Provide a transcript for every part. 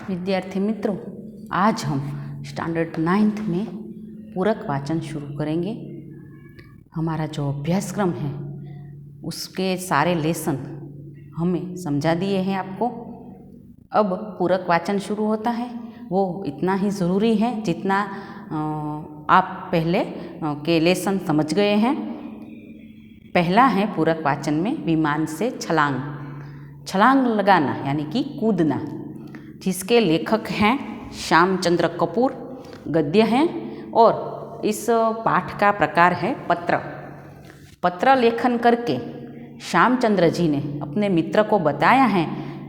विद्यार्थी मित्रों, आज हम स्टैंडर्ड 9th में पूरक वाचन शुरू करेंगे। हमारा जो अभ्यासक्रम है उसके सारे लेसन हमें समझा दिए हैं आपको। अब पूरक वाचन शुरू होता है, वो इतना ही ज़रूरी है जितना आप पहले के लेसन समझ गए हैं। पहला है पूरक वाचन में विमान से छलांग लगाना यानी कि कूदना, जिसके लेखक हैं श्यामचंद्र कपूर, गद्य हैं। और इस पाठ का प्रकार है पत्र लेखन करके श्यामचंद्र जी ने अपने मित्र को बताया है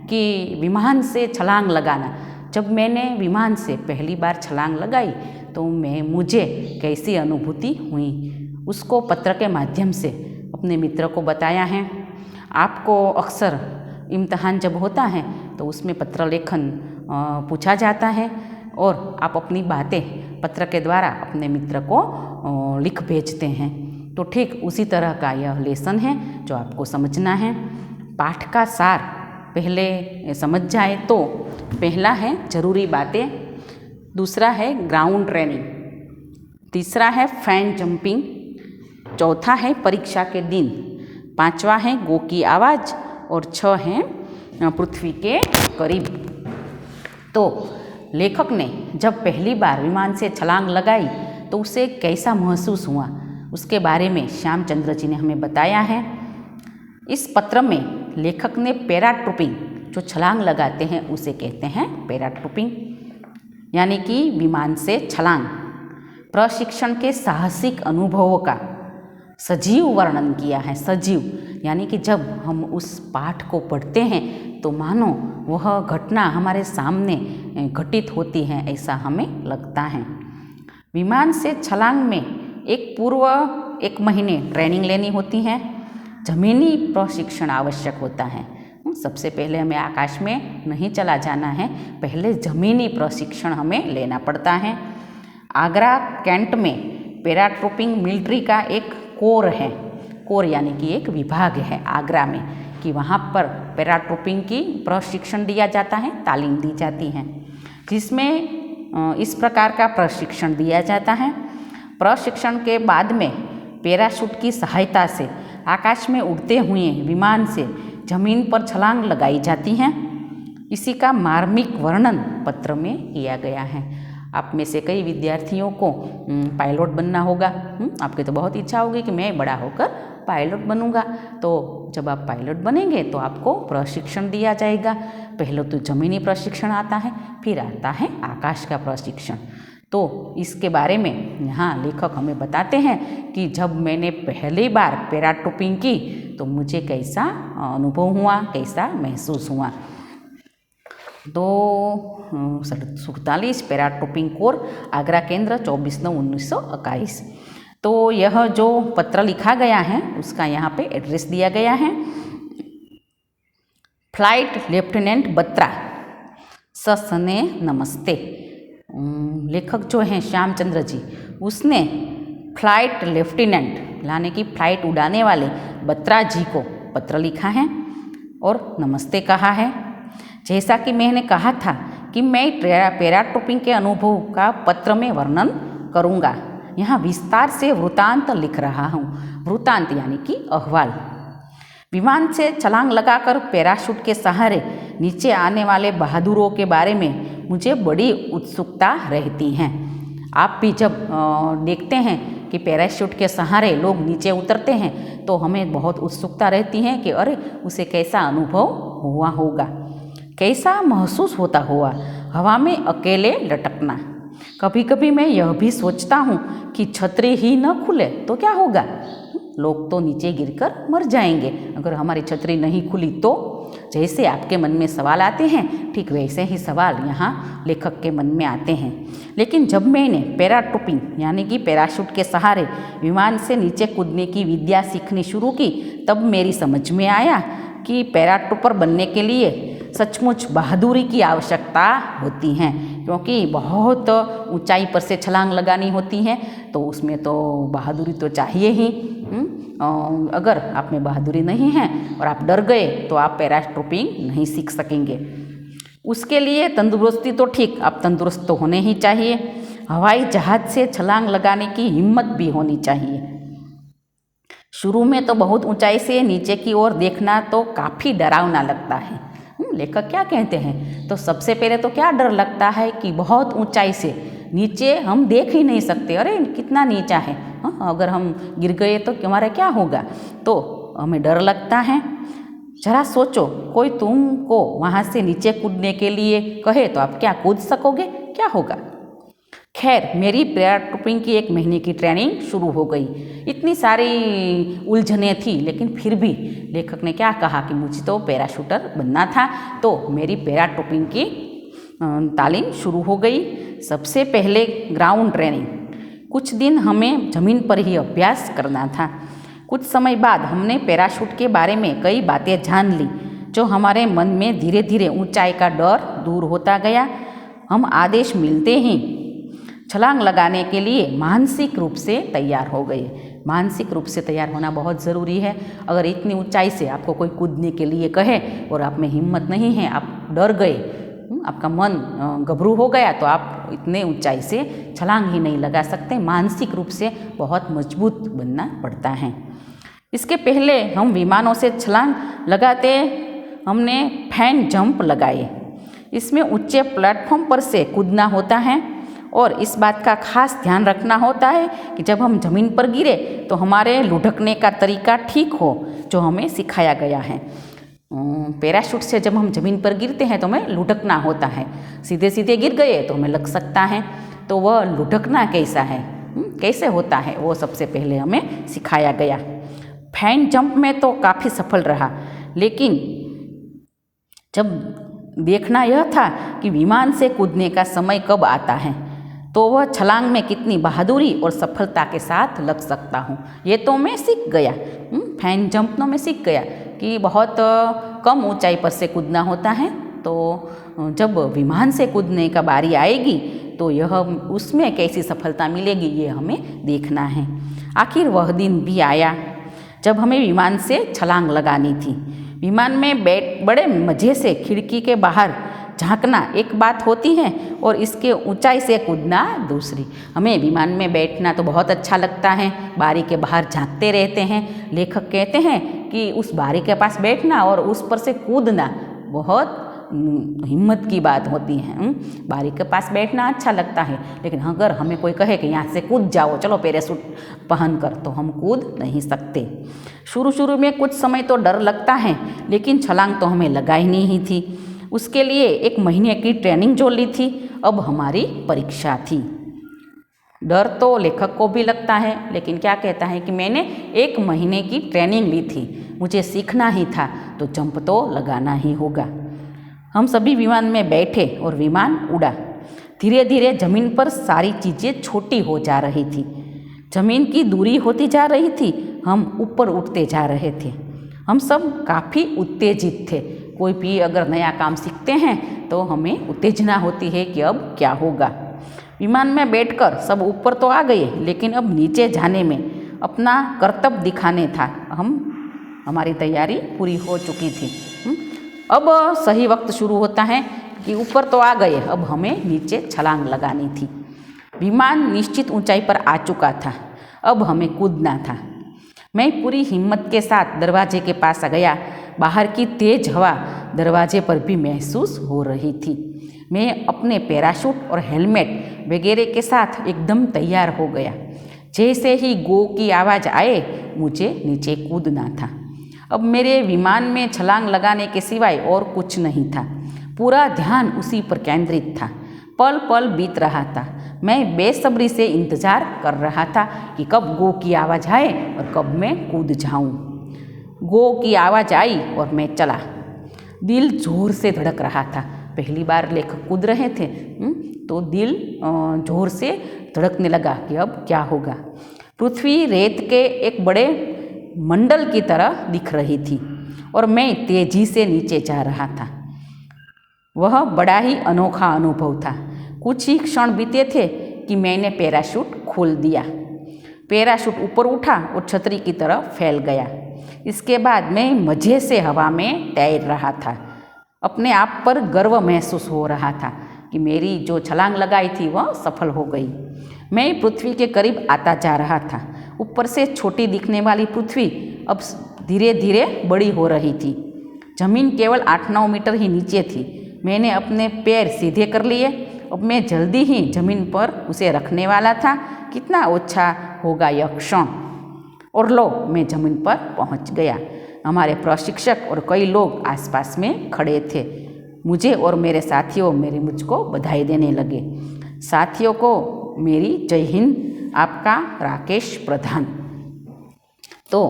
कि विमान से छलांग लगाना। जब मैंने विमान से पहली बार छलांग लगाई तो मुझे कैसी अनुभूति हुई, उसको पत्र के माध्यम से अपने मित्र को बताया है। आपको अक्सर इम्तहान जब होता है तो उसमें पत्र लेखन पूछा जाता है और आप अपनी बातें पत्र के द्वारा अपने मित्र को लिख भेजते हैं। तो ठीक उसी तरह का यह लेसन है जो आपको समझना है। पाठ का सार पहले समझ जाए तो पहला है जरूरी बातें, दूसरा है ग्राउंड ट्रेनिंग, तीसरा है फैन जंपिंग, चौथा है परीक्षा के दिन, पांचवा है गो की आवाज़ और 6 हैं पृथ्वी के करीब। तो लेखक ने जब पहली बार विमान से छलांग लगाई तो उसे कैसा महसूस हुआ, उसके बारे में श्यामचंद्र जी ने हमें बताया है। इस पत्र में लेखक ने पैराट्रूपिंग, जो छलांग लगाते हैं उसे कहते हैं पैराट्रूपिंग, यानी कि विमान से छलांग प्रशिक्षण के साहसिक अनुभवों का सजीव वर्णन किया है। सजीव यानी कि जब हम उस पाठ को पढ़ते हैं तो मानो वह घटना हमारे सामने घटित होती है, ऐसा हमें लगता है। विमान से छलांग में पूर्व 1 महीने ट्रेनिंग लेनी होती है, ज़मीनी प्रशिक्षण आवश्यक होता है। सबसे पहले हमें आकाश में नहीं चला जाना है, पहले ज़मीनी प्रशिक्षण हमें लेना पड़ता है। आगरा कैंट में पैराट्रूपिंग मिलिट्री का एक कोर है, कोर यानी कि एक विभाग है आगरा में, कि वहाँ पर पैराट्रूपिंग की प्रशिक्षण दिया जाता है, तालीम दी जाती है, जिसमें इस प्रकार का प्रशिक्षण दिया जाता है। प्रशिक्षण के बाद में पैराशूट की सहायता से आकाश में उड़ते हुए विमान से जमीन पर छलांग लगाई जाती हैं। इसी का मार्मिक वर्णन पत्र में किया गया है। आप में से कई विद्यार्थियों को पायलट बनना होगा। आपकी तो बहुत इच्छा होगी कि मैं बड़ा होकर पायलट बनूंगा। तो जब आप पायलट बनेंगे तो आपको प्रशिक्षण दिया जाएगा। पहले तो ज़मीनी प्रशिक्षण आता है, फिर आता है आकाश का प्रशिक्षण। तो इसके बारे में यहाँ लेखक हमें बताते हैं कि जब मैंने पहली बार पैराट्रूपिंग की तो मुझे कैसा अनुभव हुआ, कैसा महसूस हुआ। 247 पैराट्रूपिंग कोर, आगरा केंद्र, 24/9/1921। तो यह जो पत्र लिखा गया है उसका यहाँ पे एड्रेस दिया गया है। फ्लाइट लेफ्टिनेंट बत्रा, ससने नमस्ते। लेखक जो हैं श्यामचंद्र जी, उसने फ्लाइट लेफ्टिनेंट यानी कि फ्लाइट उड़ाने वाले बत्रा जी को पत्र लिखा है और नमस्ते कहा है। जैसा कि मैंने कहा था कि मैं पैराट्रूपिंग के अनुभव का पत्र में वर्णन करूँगा, यहाँ विस्तार से वृतांत लिख रहा हूँ। वृतांत यानी कि अहवाल। विमान से छलांग लगाकर पैराशूट के सहारे नीचे आने वाले बहादुरों के बारे में मुझे बड़ी उत्सुकता रहती है। आप भी जब देखते हैं कि पैराशूट के सहारे लोग नीचे उतरते हैं तो हमें बहुत उत्सुकता रहती है कि अरे उसे कैसा अनुभव हुआ होगा, कैसा महसूस होता हुआ हवा में अकेले लटकना। कभी कभी मैं यह भी सोचता हूँ कि छतरी ही न खुले तो क्या होगा, लोग तो नीचे गिरकर मर जाएंगे अगर हमारी छतरी नहीं खुली तो। जैसे आपके मन में सवाल आते हैं, ठीक वैसे ही सवाल यहाँ लेखक के मन में आते हैं। लेकिन जब मैंने पैराट्रूपिंग यानी कि पैराशूट के सहारे विमान से नीचे कूदने की विद्या सीखनी शुरू की, तब मेरी समझ में आया कि पैराट्रूपर बनने के लिए सचमुच बहादुरी की आवश्यकता होती है, क्योंकि बहुत ऊंचाई पर से छलांग लगानी होती है तो उसमें तो बहादुरी तो चाहिए ही। अगर आप में बहादुरी नहीं है और आप डर गए तो आप पैराट्रूपिंग नहीं सीख सकेंगे। उसके लिए तंदुरुस्ती तो ठीक, अब तंदुरुस्त तो होने ही चाहिए। हवाई जहाज से छलांग लगाने की हिम्मत भी होनी चाहिए। शुरू में तो बहुत ऊंचाई से नीचे की ओर देखना तो काफ़ी डरावना लगता है। लेखक क्या कहते हैं, तो सबसे पहले तो क्या डर लगता है कि बहुत ऊंचाई से नीचे हम देख ही नहीं सकते, अरे कितना नीचा है, अगर हम गिर गए तो हमारा क्या होगा, तो हमें डर लगता है। जरा सोचो, कोई तुमको वहाँ से नीचे कूदने के लिए कहे तो आप क्या कूद सकोगे, क्या होगा। खैर, मेरी पैराट्रूपिंग की 1 महीने की ट्रेनिंग शुरू हो गई। इतनी सारी उलझनें थी, लेकिन फिर भी लेखक ने क्या कहा कि मुझे तो पैराशूटर बनना था, तो मेरी पैराट्रूपिंग की तालीम शुरू हो गई। सबसे पहले ग्राउंड ट्रेनिंग, कुछ दिन हमें ज़मीन पर ही अभ्यास करना था। कुछ समय बाद हमने पैराशूट के बारे में कई बातें जान ली, जो हमारे मन में धीरे धीरे ऊंचाई का डर दूर होता गया। हम आदेश मिलते ही छलांग लगाने के लिए मानसिक रूप से तैयार हो गए। मानसिक रूप से तैयार होना बहुत ज़रूरी है। अगर इतनी ऊंचाई से आपको कोई कूदने के लिए कहे और आप में हिम्मत नहीं है, आप डर गए, आपका मन घबरू हो गया, तो आप इतने ऊंचाई से छलांग ही नहीं लगा सकते। मानसिक रूप से बहुत मजबूत बनना पड़ता है। इसके पहले हम विमानों से छलांग लगाते हमने फैन जंप लगाए। इसमें ऊंचे प्लेटफॉर्म पर से कूदना होता है और इस बात का खास ध्यान रखना होता है कि जब हम ज़मीन पर गिरे तो हमारे लुढ़कने का तरीका ठीक हो, जो हमें सिखाया गया है। पैराशूट से जब हम ज़मीन पर गिरते हैं तो हमें लुढ़कना होता है। सीधे सीधे गिर गए तो हमें लग सकता है, तो वह लुढ़कना कैसा है, कैसे होता है, वो सबसे पहले हमें सिखाया गया। फैन जंप में तो काफ़ी सफल रहा, लेकिन जब देखना यह था कि विमान से कूदने का समय कब आता है, तो वह छलांग में कितनी बहादुरी और सफलता के साथ लग सकता हूँ। ये तो मैं सीख गया। फैन जंप तो मैं सीख गया कि बहुत कम ऊंचाई पर से कूदना होता है, तो जब विमान से कूदने का बारी आएगी तो यह उसमें कैसी सफलता मिलेगी, ये हमें देखना है। आखिर वह दिन भी आया जब हमें विमान से छलांग लगानी थी। विमान में बड़े मज़े से खिड़की के बाहर झांकना एक बात होती है और इसके ऊंचाई से कूदना दूसरी। हमें विमान में बैठना तो बहुत अच्छा लगता है, बारी के बाहर झांकते रहते हैं। लेखक कहते हैं कि उस बारी के पास बैठना और उस पर से कूदना बहुत हिम्मत की बात होती है। बारी के पास बैठना अच्छा लगता है, लेकिन अगर हमें कोई कहे कि यहाँ से कूद जाओ, चलो पैराशूट पहन कर, तो हम कूद नहीं सकते। शुरू शुरू में कुछ समय तो डर लगता है, लेकिन छलांग तो हमें लगानी ही थी। उसके लिए 1 महीने की ट्रेनिंग जो ली थी, अब हमारी परीक्षा थी। डर तो लेखक को भी लगता है, लेकिन क्या कहता है कि मैंने 1 महीने की ट्रेनिंग ली थी, मुझे सीखना ही था, तो जंप तो लगाना ही होगा। हम सभी विमान में बैठे और विमान उड़ा। धीरे धीरे ज़मीन पर सारी चीज़ें छोटी हो जा रही थी। ज़मीन की दूरी होती जा रही थी, हम ऊपर उठते जा रहे थे। हम सब काफ़ी उत्तेजित थे। कोई भी अगर नया काम सीखते हैं तो हमें उत्तेजना होती है कि अब क्या होगा। विमान में बैठकर सब ऊपर तो आ गए, लेकिन अब नीचे जाने में अपना कर्तव्य दिखाने था। हमारी तैयारी पूरी हो चुकी थी। अब सही वक्त शुरू होता है कि ऊपर तो आ गए, अब हमें नीचे छलांग लगानी थी। विमान निश्चित ऊंचाई पर आ चुका था, अब हमें कूदना था। मैं पूरी हिम्मत के साथ दरवाजे के पास आ गया। बाहर की तेज हवा दरवाजे पर भी महसूस हो रही थी। मैं अपने पैराशूट और हेलमेट वगैरह के साथ एकदम तैयार हो गया। जैसे ही गो की आवाज़ आए, मुझे नीचे कूदना था। अब मेरे विमान में छलांग लगाने के सिवाय और कुछ नहीं था। पूरा ध्यान उसी पर केंद्रित था। पल पल बीत रहा था। मैं बेसब्री से इंतज़ार कर रहा था कि कब गो की आवाज़ आए और कब मैं कूद जाऊं। गो की आवाज़ आई और मैं चला। दिल जोर से धड़क रहा था। पहली बार लेखक कूद रहे थे, तो दिल जोर से धड़कने लगा कि अब क्या होगा। पृथ्वी रेत के एक बड़े मंडल की तरह दिख रही थी और मैं तेजी से नीचे जा रहा था। वह बड़ा ही अनोखा अनुभव था। कुछ ही क्षण बीते थे कि मैंने पैराशूट खोल दिया। पैराशूट ऊपर उठा और छतरी की तरह फैल गया। इसके बाद मैं मज़े से हवा में तैर रहा था। अपने आप पर गर्व महसूस हो रहा था कि मेरी जो छलांग लगाई थी वह सफल हो गई। मैं पृथ्वी के करीब आता जा रहा था। ऊपर से छोटी दिखने वाली पृथ्वी अब धीरे धीरे बड़ी हो रही थी। जमीन केवल 8-9 मीटर ही नीचे थी। मैंने अपने पैर सीधे कर लिए। अब मैं जल्दी ही जमीन पर उसे रखने वाला था। कितना अच्छा होगा यह क्षण। और लो, मैं जमीन पर पहुंच गया। हमारे प्रशिक्षक और कई लोग आसपास में खड़े थे। मुझे और मेरे साथियों मुझको बधाई देने लगे। साथियों को मेरी जय हिंद, आपका राकेश प्रधान। तो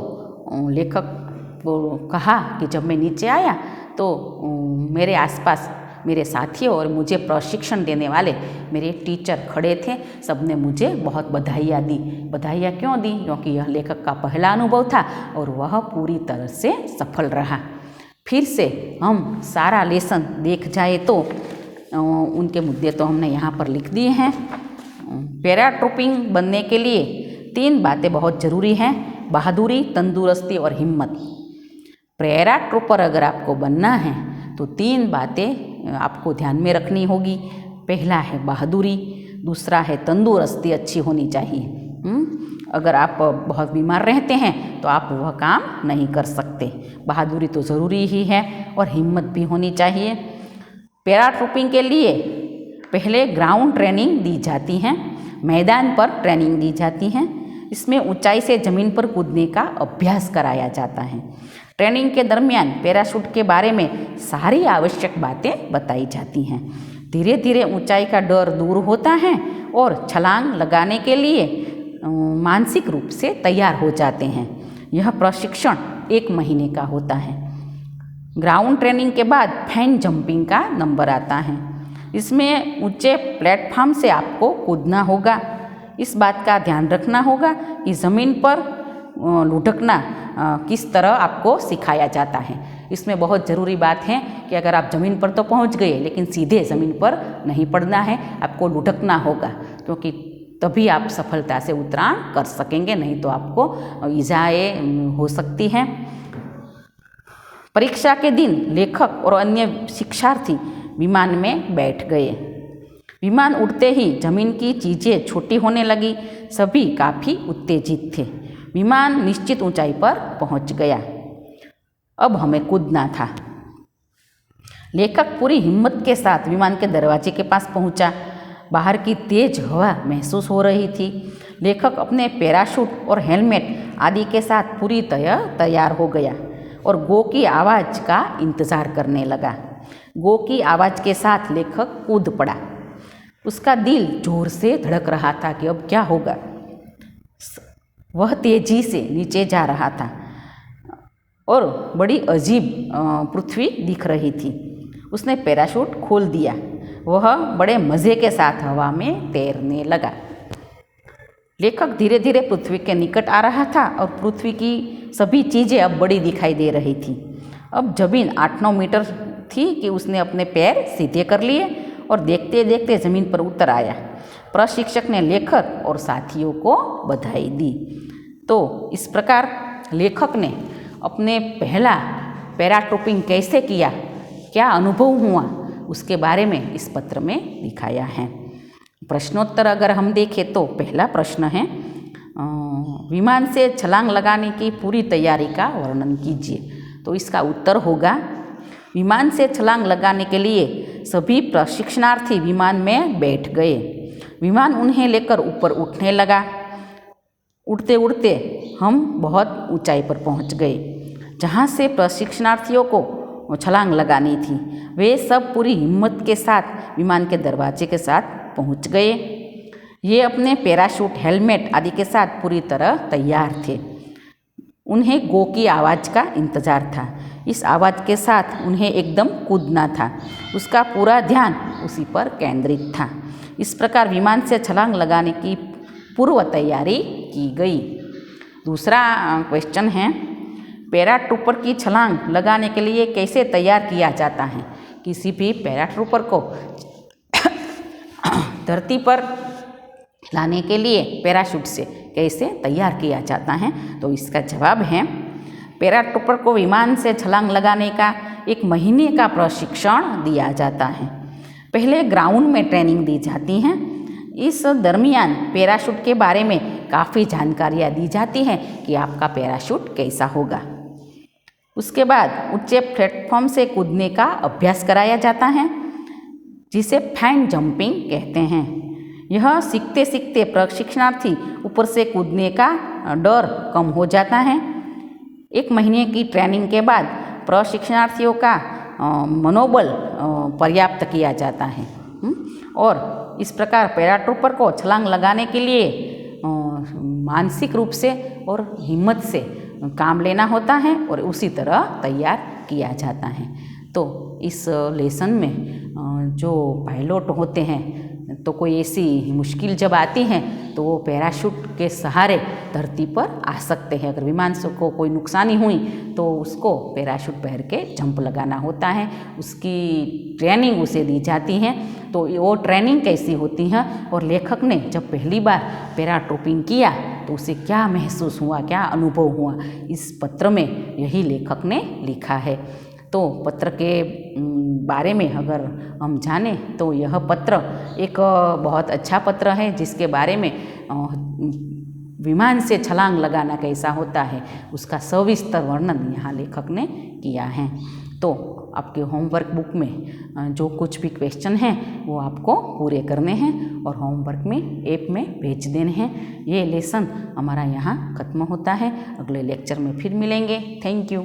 लेखक को कहा कि जब मैं नीचे आया तो मेरे आसपास मेरे साथियों और मुझे प्रशिक्षण देने वाले मेरे टीचर खड़े थे। सबने मुझे बहुत बधाइयाँ दी। बधाइयाँ क्यों दी? क्योंकि यह लेखक का पहला अनुभव था और वह पूरी तरह से सफल रहा। फिर से हम सारा लेसन देख जाए तो उनके मुद्दे तो हमने यहाँ पर लिख दिए हैं। पैराट्रूपिंग बनने के लिए 3 बातें बहुत ज़रूरी हैं: बहादुरी, तंदुरुस्ती और हिम्मत। पैराट्रूपर अगर आपको बनना है तो 3 बातें आपको ध्यान में रखनी होगी। पहला है बहादुरी, दूसरा है तंदुरुस्ती अच्छी होनी चाहिए। अगर आप बहुत बीमार रहते हैं तो आप वह काम नहीं कर सकते। बहादुरी तो ज़रूरी ही है और हिम्मत भी होनी चाहिए। पैराट्रूपिंग के लिए पहले ग्राउंड ट्रेनिंग दी जाती है, मैदान पर ट्रेनिंग दी जाती है। इसमें ऊंचाई से ज़मीन पर कूदने का अभ्यास कराया जाता है। ट्रेनिंग के दरमियान पैराशूट के बारे में सारी आवश्यक बातें बताई जाती हैं। धीरे धीरे ऊंचाई का डर दूर होता है और छलांग लगाने के लिए मानसिक रूप से तैयार हो जाते हैं। यह प्रशिक्षण 1 महीने का होता है। ग्राउंड ट्रेनिंग के बाद फैन जंपिंग का नंबर आता है। इसमें ऊंचे प्लेटफॉर्म से आपको कूदना होगा। इस बात का ध्यान रखना होगा कि ज़मीन पर लुढ़कना किस तरह आपको सिखाया जाता है। इसमें बहुत ज़रूरी बात है कि अगर आप ज़मीन पर तो पहुंच गए लेकिन सीधे ज़मीन पर नहीं पड़ना है, आपको लुढ़कना होगा, क्योंकि तभी आप सफलता से उतराण कर सकेंगे, नहीं तो आपको ईजाएं हो सकती हैं। परीक्षा के दिन लेखक और अन्य शिक्षार्थी विमान में बैठ गए। विमान उड़ते ही जमीन की चीज़ें छोटी होने लगी। सभी काफ़ी उत्तेजित थे। विमान निश्चित ऊंचाई पर पहुंच गया। अब हमें कूदना था। लेखक पूरी हिम्मत के साथ विमान के दरवाजे के पास पहुंचा। बाहर की तेज हवा महसूस हो रही थी। लेखक अपने पैराशूट और हेलमेट आदि के साथ पूरी तरह तैयार हो गया और गो की आवाज़ का इंतज़ार करने लगा। गो की आवाज़ के साथ लेखक कूद पड़ा। उसका दिल जोर से धड़क रहा था कि अब क्या होगा। वह तेजी से नीचे जा रहा था और बड़ी अजीब पृथ्वी दिख रही थी। उसने पैराशूट खोल दिया। वह बड़े मज़े के साथ हवा में तैरने लगा। लेखक धीरे धीरे पृथ्वी के निकट आ रहा था और पृथ्वी की सभी चीज़ें अब बड़ी दिखाई दे रही थी। अब ज़मीन 8-9 मीटर थी कि उसने अपने पैर सीधे कर लिए और देखते देखते ज़मीन पर उतर आया। प्रशिक्षक ने लेखक और साथियों को बधाई दी। तो इस प्रकार लेखक ने अपने पहला पैराट्रूपिंग कैसे किया, क्या अनुभव हुआ, उसके बारे में इस पत्र में दिखाया है। प्रश्नोत्तर अगर हम देखें तो पहला प्रश्न है, विमान से छलांग लगाने की पूरी तैयारी का वर्णन कीजिए। तो इसका उत्तर होगा, विमान से छलांग लगाने के लिए सभी प्रशिक्षणार्थी विमान में बैठ गए। विमान उन्हें लेकर ऊपर उठने लगा। उड़ते उड़ते हम बहुत ऊंचाई पर पहुंच गए जहां से प्रशिक्षणार्थियों को छलांग लगानी थी। वे सब पूरी हिम्मत के साथ विमान के दरवाजे के साथ पहुंच गए। ये अपने पैराशूट, हेलमेट आदि के साथ पूरी तरह तैयार थे। उन्हें गो की आवाज़ का इंतज़ार था। इस आवाज़ के साथ उन्हें एकदम कूदना था। उसका पूरा ध्यान उसी पर केंद्रित था। इस प्रकार विमान से छलांग लगाने की पूर्व तैयारी की गई। दूसरा क्वेश्चन है, पैराट्रूपर की छलांग लगाने के लिए कैसे तैयार किया जाता है। किसी भी पैराट्रूपर को धरती पर लाने के लिए पैराशूट से कैसे तैयार किया जाता है। तो इसका जवाब है, पैराट्रूपर को विमान से छलांग लगाने का 1 महीने का प्रशिक्षण दिया जाता है। पहले ग्राउंड में ट्रेनिंग दी जाती हैं। इस दरमियान पैराशूट के बारे में काफ़ी जानकारियाँ दी जाती हैं कि आपका पैराशूट कैसा होगा। उसके बाद ऊंचे प्लेटफॉर्म से कूदने का अभ्यास कराया जाता है, जिसे फैन जंपिंग कहते हैं। यह सीखते सीखते प्रशिक्षणार्थी ऊपर से कूदने का डर कम हो जाता है। 1 महीने की ट्रेनिंग के बाद प्रशिक्षणार्थियों का मनोबल पर्याप्त किया जाता है और इस प्रकार पैराट्रूपर को छलांग लगाने के लिए मानसिक रूप से और हिम्मत से काम लेना होता है और उसी तरह तैयार किया जाता है। तो इस लेसन में जो पायलट होते हैं, तो कोई ऐसी मुश्किल जब आती है तो वो पैराशूट के सहारे धरती पर आ सकते हैं। अगर विमान को कोई नुकसानी हुई तो उसको पैराशूट पहन के जंप लगाना होता है, उसकी ट्रेनिंग उसे दी जाती है। तो वो ट्रेनिंग कैसी होती है और लेखक ने जब पहली बार पैराट्रूपिंग किया तो उसे क्या महसूस हुआ, क्या अनुभव हुआ, इस पत्र में यही लेखक ने लिखा है। तो पत्र के बारे में अगर हम जानें तो यह पत्र एक बहुत अच्छा पत्र है, जिसके बारे में विमान से छलांग लगाना कैसा होता है उसका सविस्तर वर्णन यहाँ लेखक ने किया है। तो आपके होमवर्क बुक में जो कुछ भी क्वेश्चन हैं वो आपको पूरे करने हैं और होमवर्क में ऐप में भेज देने हैं। ये लेसन हमारा यहाँ ख़त्म होता है। अगले लेक्चर में फिर मिलेंगे। Thank you.